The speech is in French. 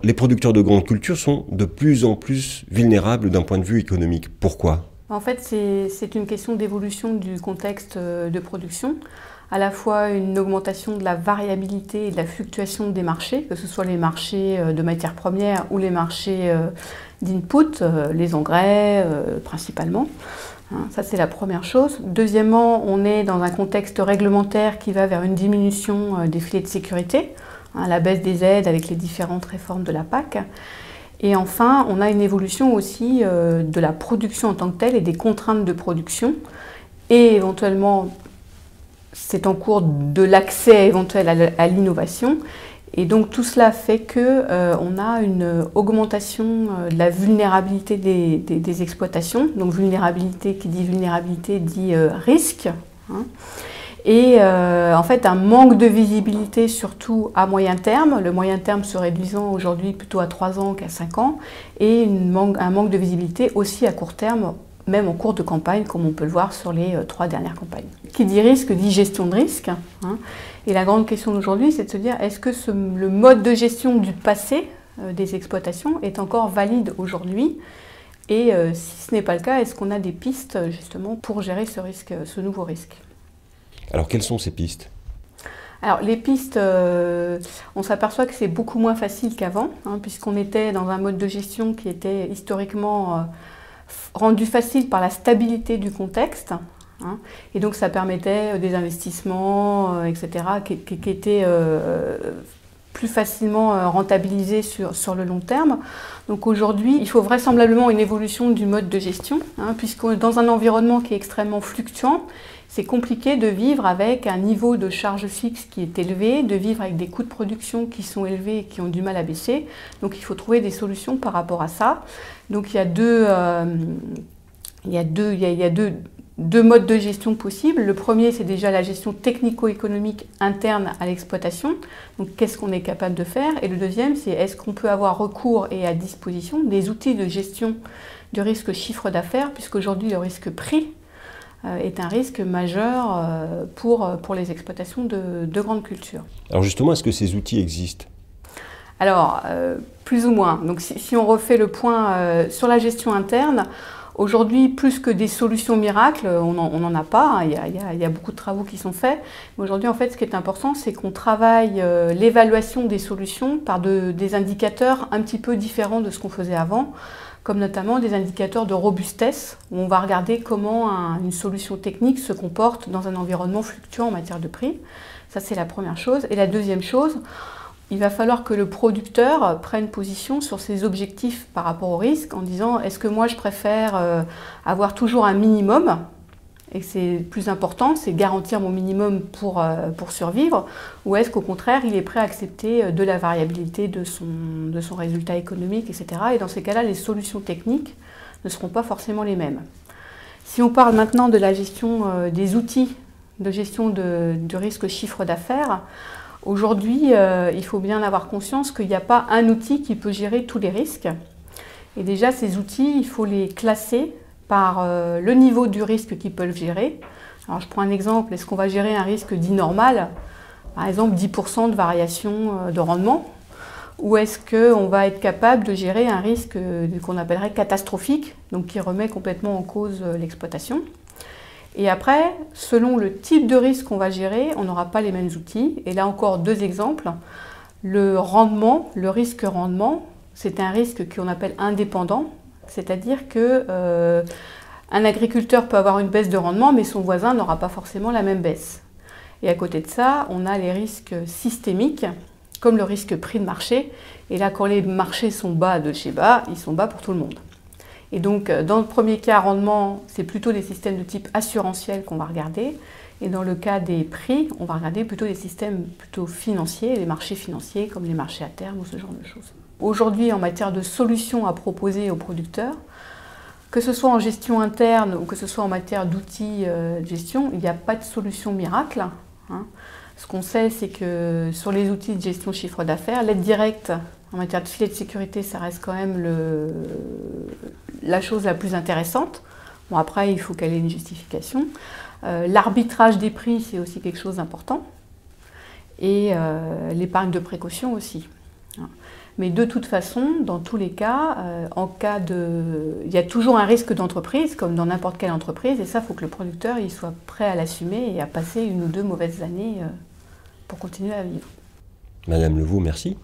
les producteurs de grandes cultures sont de plus en plus vulnérables d'un point de vue économique. Pourquoi ? En fait, c'est une question d'évolution du contexte de production, à la fois une augmentation de la variabilité et de la fluctuation des marchés, que ce soit les marchés de matières premières ou les marchés d'input, les engrais principalement. Ça, c'est la première chose. Deuxièmement, on est dans un contexte réglementaire qui va vers une diminution des filets de sécurité, la baisse des aides avec les différentes réformes de la PAC. Et enfin, on a une évolution aussi de la production en tant que telle et des contraintes de production. Et éventuellement, c'est en cours de l'accès éventuel à l'innovation. Et donc tout cela fait qu'on a une augmentation de la vulnérabilité des exploitations. Donc vulnérabilité, qui dit vulnérabilité, dit risque. Et en fait, un manque de visibilité, surtout à moyen terme, le moyen terme se réduisant aujourd'hui plutôt à 3 ans qu'à 5 ans, et un manque de visibilité aussi à court terme, même en cours de campagne, comme on peut le voir sur les 3 dernières campagnes. Qui dit risque, dit gestion de risque. Et la grande question d'aujourd'hui, c'est de se dire, est-ce que le mode de gestion du passé des exploitations est encore valide aujourd'hui ? Et si ce n'est pas le cas, est-ce qu'on a des pistes justement pour gérer ce nouveau risque ? Alors, quelles sont ces pistes ? Alors, les pistes, on s'aperçoit que c'est beaucoup moins facile qu'avant, puisqu'on était dans un mode de gestion qui était historiquement rendu facile par la stabilité du contexte. Et donc, ça permettait des investissements, etc., qui étaient plus facilement rentabilisés sur le long terme. Donc aujourd'hui, il faut vraisemblablement une évolution du mode de gestion, puisque dans un environnement qui est extrêmement fluctuant, c'est compliqué de vivre avec un niveau de charge fixe qui est élevé, de vivre avec des coûts de production qui sont élevés et qui ont du mal à baisser. Donc il faut trouver des solutions par rapport à ça. Donc il y a deux modes de gestion possibles. Le premier, c'est déjà la gestion technico-économique interne à l'exploitation. Donc qu'est-ce qu'on est capable de faire? Et le deuxième, c'est est-ce qu'on peut avoir recours et à disposition des outils de gestion du risque chiffre d'affaires, puisqu'aujourd'hui le risque prix est un risque majeur pour les exploitations de grandes cultures. Alors justement, est-ce que ces outils existent? Alors, plus ou moins. Donc si on refait le point sur la gestion interne, aujourd'hui, plus que des solutions miracles, on n'en a pas. Il y a beaucoup de travaux qui sont faits. Mais aujourd'hui, en fait, ce qui est important, c'est qu'on travaille l'évaluation des solutions par des indicateurs un petit peu différents de ce qu'on faisait avant, comme notamment des indicateurs de robustesse, où on va regarder comment une solution technique se comporte dans un environnement fluctuant en matière de prix. Ça, c'est la première chose. Et la deuxième chose, il va falloir que le producteur prenne position sur ses objectifs par rapport au risque, en disant est-ce que moi je préfère avoir toujours un minimum, et c'est plus important, c'est garantir mon minimum pour survivre, ou est-ce qu'au contraire il est prêt à accepter de la variabilité de son résultat économique, etc. Et dans ces cas-là, les solutions techniques ne seront pas forcément les mêmes. Si on parle maintenant de la gestion des outils de gestion du risque chiffre d'affaires, aujourd'hui, il faut bien avoir conscience qu'il n'y a pas un outil qui peut gérer tous les risques. Et déjà, ces outils, il faut les classer par le niveau du risque qu'ils peuvent gérer. Alors, je prends un exemple. Est-ce qu'on va gérer un risque dit normal, par exemple 10% de variation de rendement, ou est-ce qu'on va être capable de gérer un risque qu'on appellerait catastrophique, donc qui remet complètement en cause l'exploitation? Et après, selon le type de risque qu'on va gérer, on n'aura pas les mêmes outils. Et là encore, deux exemples. Le rendement, le risque rendement, c'est un risque qu'on appelle indépendant. C'est-à-dire qu'un agriculteur peut avoir une baisse de rendement, mais son voisin n'aura pas forcément la même baisse. Et à côté de ça, on a les risques systémiques, comme le risque prix de marché. Et là, quand les marchés sont bas de chez bas, ils sont bas pour tout le monde. Et donc, dans le premier cas, rendement, c'est plutôt des systèmes de type assurantiel qu'on va regarder. Et dans le cas des prix, on va regarder plutôt des systèmes plutôt financiers, les marchés financiers, comme les marchés à terme ou ce genre de choses. Aujourd'hui, en matière de solutions à proposer aux producteurs, que ce soit en gestion interne ou que ce soit en matière d'outils de gestion, il n'y a pas de solution miracle. Ce qu'on sait, c'est que sur les outils de gestion chiffre d'affaires, l'aide directe en matière de filet de sécurité, ça reste quand même la chose la plus intéressante. Bon, après, il faut qu'elle ait une justification. L'arbitrage des prix, c'est aussi quelque chose d'important. Et l'épargne de précaution aussi. Mais de toute façon, dans tous les cas, il y a toujours un risque d'entreprise, comme dans n'importe quelle entreprise, et ça, il faut que le producteur il soit prêt à l'assumer et à passer 1 ou 2 mauvaises années pour continuer à vivre. Madame Levaux, merci.